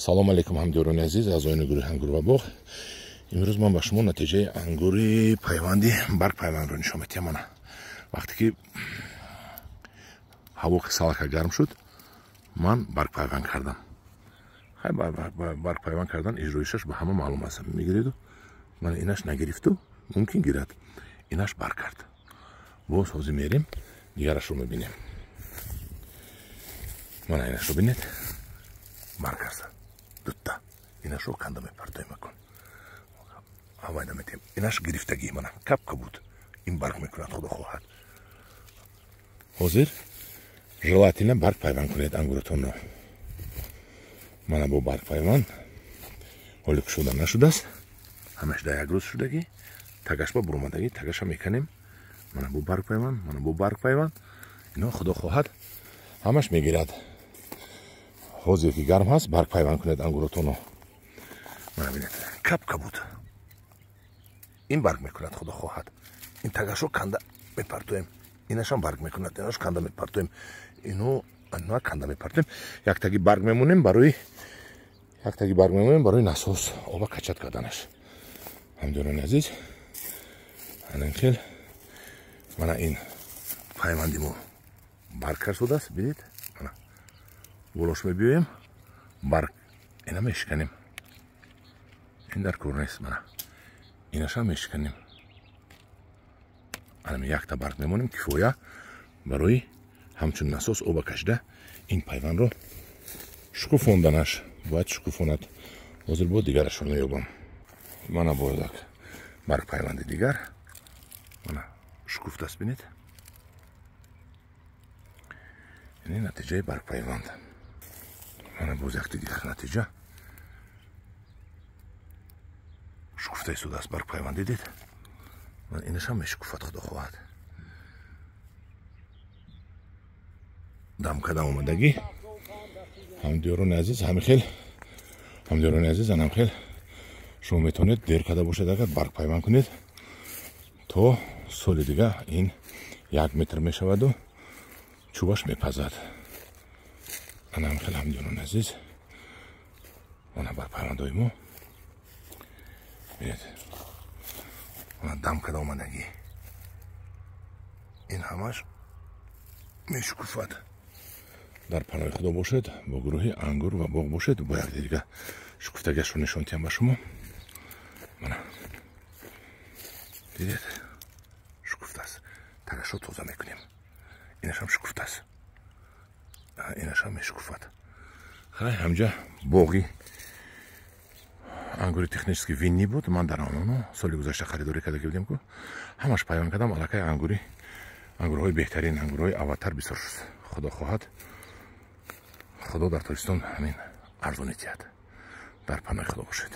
салом алейкум ҳамдиёрони азиз аъзоини гурӯҳи ангур ва боғ. имрӯз ман ба шумо натиҷаи ангури пайванди барг пайвандро нишон медиҳам. Мана вақте ки ҳаво салака гарм шуд, ман барг пайванд кардам. хай барг пайванд кардан иҷроишаш ба ҳама маълум аст. мегириду мана инаш нагирифту мумкин гирад, инаш барг кард. боз ҳозир мерем дигарашро мебинем. мана инашро бинед, барг карда дутта инашро канда мепартоем мекун. ҳавайда метем инаш гирифтагӣ мана капка буд, ин барг мекунад худо хоҳад. ҳозир желатина барг пайванд кунед ангуртонро. мана бо барг пайванд ҳоли кушода нашудааст, ҳамаш да як рӯз шудагӣ, тагаш ба буромадагӣ, тагаша меканем. мана бо барг пайванд, мана бо барг пайванд, ино худо хоҳад ҳамаш мегирад. ҳозир ки гарм ҳаст, барг пайванд кунед ангуротонро. мана бинед капка буд, ин барг мекунад худо хоҳад. ин тагашро канда мепартоем, инашам барг мекунад, инаш канда мепартоем, ино канда мепартоем. як таги барг мемонем барои насос оба качат карданаш. ҳамдиёрони азиз, анан хел мана ин пайванди мо барг кард бинед. мана болош мебиёем, барг ина мешиканем. ин дар кор нест. мана инашам мешиканем. ана якта барг мемонем кифоя барои ҳамчун насос оба кашида ин пайвандро шукуфонданаш. бояд шукуфонад. ҳозир бо дигарашро меёбам. мана бо як барг пайванди дигар, мана шукуфтаст бинед. ин натиҷаи барг пайванд. мана боз як дигар натиҷа. шукуфта истодааст барг пайванд, дидед? мана инашам мешукуфад худо хоҳад. дам кадам омадагӣ. ҳамдиёрони азиз, ҳамдиёрони азиз, анам хел шумо метавонед дер када бошед, агар барг пайванд кунед, то соли дигар ин 1 метр мешаваду чӯбаш мепазад. анам хел ҳамдиёрони азиз, мана барг пайвандои мо бинед, мана дам када омадагӣ, ин ҳамаш мешукуфад. дар паноҳи худо бошед, бо гурӯҳи ангур ва боғ бошед. бо як дигар шукуфтагиашро нишон диҳам ба шумо. мана дидед, шукуфтааст. тагашро тоза мекунем. инашам шукуфтааст, инашам мешукуфад. хай ҳамҷа боғи ангури технически винни буд. ман дар оно соли гузашта харидорӣ карда будем ку ҳамаш пайванд кардам. аллакай ангурҳои беҳтарин, ангурҳои авватар бисёр шуд. худо хоҳад худо дар тобистон ҳамин арзонӣ диҳад. дар паноҳи худо бошед.